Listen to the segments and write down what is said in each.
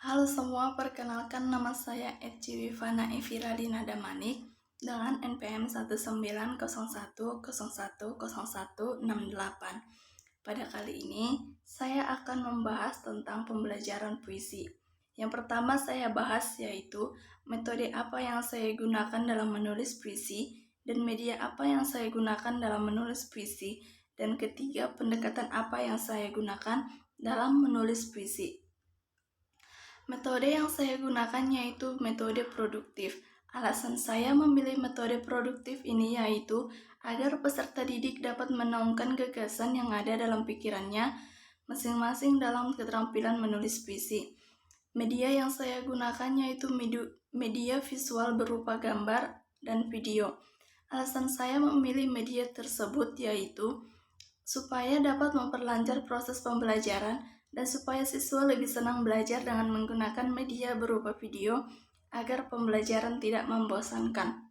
Halo semua, perkenalkan nama saya Eci Wivana Eviralina Damanik dengan NPM 19010100168. Pada kali ini, saya akan membahas tentang pembelajaran puisi. Yang pertama saya bahas yaitu metode apa yang saya gunakan dalam menulis puisi dan media apa yang saya gunakan dalam menulis puisi. Dan ketiga, pendekatan apa yang saya gunakan dalam menulis puisi. Metode yang saya gunakan yaitu metode produktif. Alasan saya memilih metode produktif ini yaitu agar peserta didik dapat menaungkan gagasan yang ada dalam pikirannya masing-masing dalam keterampilan menulis puisi. Media yang saya gunakan yaitu media visual berupa gambar dan video. Alasan saya memilih media tersebut yaitu supaya dapat memperlancar proses pembelajaran dan supaya siswa lebih senang belajar dengan menggunakan media berupa video agar pembelajaran tidak membosankan.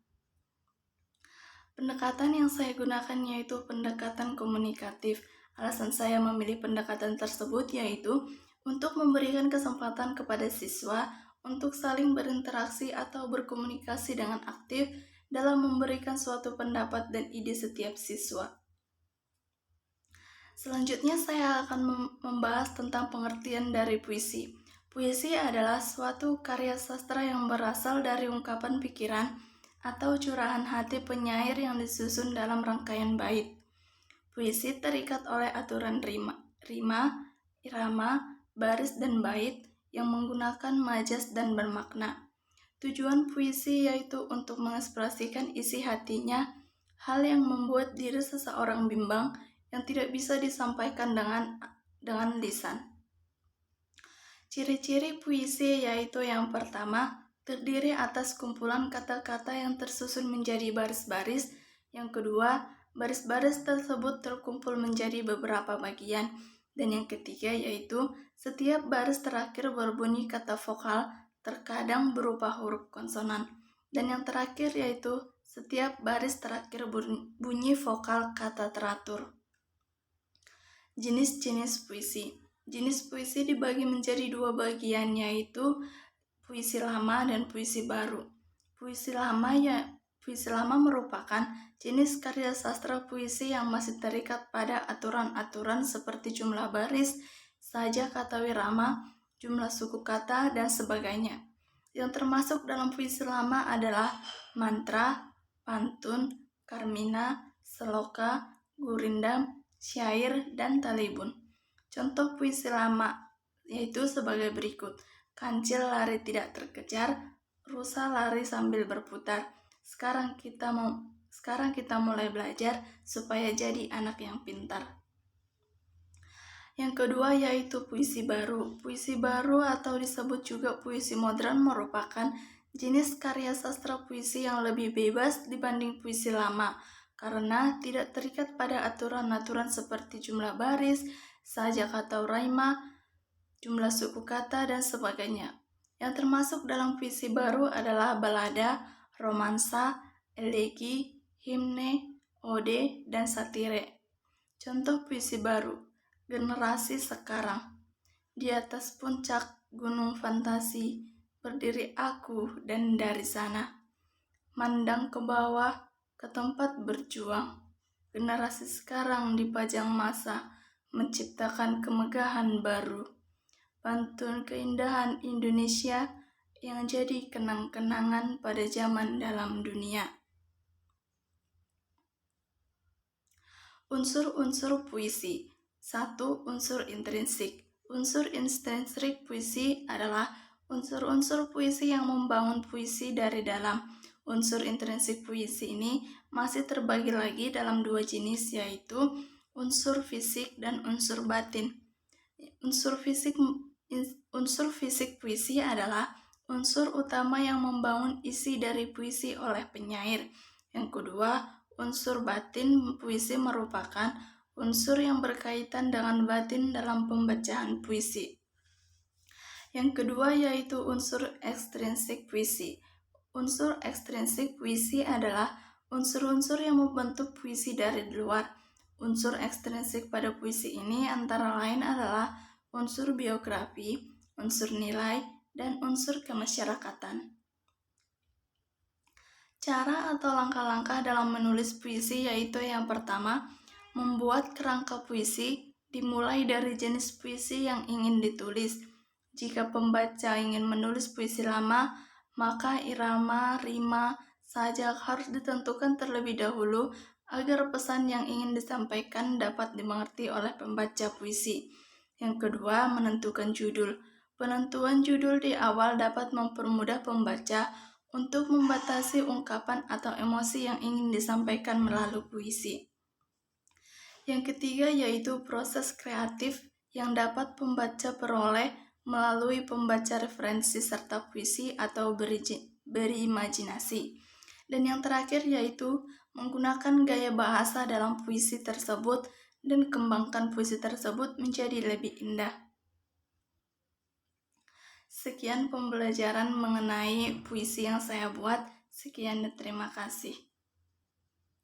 Pendekatan yang saya gunakan yaitu pendekatan komunikatif. Alasan saya memilih pendekatan tersebut yaitu untuk memberikan kesempatan kepada siswa untuk saling berinteraksi atau berkomunikasi dengan aktif dalam memberikan suatu pendapat dan ide setiap siswa. Selanjutnya saya akan membahas tentang pengertian dari puisi. Puisi adalah suatu karya sastra yang berasal dari ungkapan pikiran atau curahan hati penyair yang disusun dalam rangkaian bait. Puisi terikat oleh aturan rima, irama, baris, dan bait yang menggunakan majas dan bermakna. Tujuan puisi yaitu untuk mengekspresikan isi hatinya, hal yang membuat diri seseorang bimbang yang tidak bisa disampaikan dengan lisan. Ciri-ciri puisi yaitu yang pertama, terdiri atas kumpulan kata-kata yang tersusun menjadi baris-baris. Yang kedua, baris-baris tersebut terkumpul menjadi beberapa bagian. Dan yang ketiga yaitu setiap baris terakhir berbunyi kata vokal, terkadang berupa huruf konsonan. Dan yang terakhir yaitu setiap baris terakhir bunyi vokal kata teratur. Jenis-jenis puisi. Jenis puisi dibagi menjadi dua bagian yaitu puisi lama dan puisi baru. Puisi lama merupakan jenis karya sastra puisi yang masih terikat pada aturan-aturan seperti jumlah baris, saja kata wirama, jumlah suku kata, dan sebagainya. Yang termasuk dalam puisi lama adalah mantra, pantun, karmina, seloka, gurindam, syair, dan talibun. Contoh puisi lama yaitu sebagai berikut. Kancil lari tidak terkejar, rusa lari sambil berputar. Sekarang kita mulai belajar supaya jadi anak yang pintar. Yang kedua yaitu puisi baru. Puisi baru atau disebut juga puisi modern merupakan jenis karya sastra puisi yang lebih bebas dibanding puisi lama karena tidak terikat pada aturan-aturan seperti jumlah baris, saja kata rima, jumlah suku kata, dan sebagainya. Yang termasuk dalam puisi baru adalah balada, romansa, elegi, himne, ode, dan satire. Contoh puisi baru, generasi sekarang. Di atas puncak gunung fantasi, berdiri aku dan dari sana, mandang ke bawah, ke tempat berjuang. Generasi sekarang dipajang masa, menciptakan kemegahan baru. Pantun keindahan Indonesia yang jadi kenang-kenangan pada zaman dalam dunia. Unsur-unsur puisi. 1. Unsur intrinsik. Unsur intrinsik puisi adalah unsur-unsur puisi yang membangun puisi dari dalam. Unsur intrinsik puisi ini masih terbagi lagi dalam dua jenis yaitu unsur fisik dan unsur batin. Unsur fisik puisi adalah unsur utama yang membangun isi dari puisi oleh penyair. Yang kedua, unsur batin puisi merupakan unsur yang berkaitan dengan batin dalam pembacaan puisi. Yang kedua yaitu unsur ekstrinsik puisi. Unsur ekstrinsik puisi adalah unsur-unsur yang membentuk puisi dari luar. Unsur ekstrinsik pada puisi ini antara lain adalah unsur biografi, unsur nilai, dan unsur kemasyarakatan. Cara atau langkah-langkah dalam menulis puisi yaitu yang pertama, membuat kerangka puisi dimulai dari jenis puisi yang ingin ditulis. Jika pembaca ingin menulis puisi lama, maka irama, rima, sajak harus ditentukan terlebih dahulu agar pesan yang ingin disampaikan dapat dimengerti oleh pembaca puisi. Yang kedua, menentukan judul. Penentuan judul di awal dapat mempermudah pembaca untuk membatasi ungkapan atau emosi yang ingin disampaikan melalui puisi. Yang ketiga yaitu proses kreatif yang dapat pembaca peroleh melalui pembaca referensi serta puisi atau berimajinasi. Dan yang terakhir yaitu menggunakan gaya bahasa dalam puisi tersebut dan kembangkan puisi tersebut menjadi lebih indah. Sekian pembelajaran mengenai puisi yang saya buat. Sekian dan terima kasih.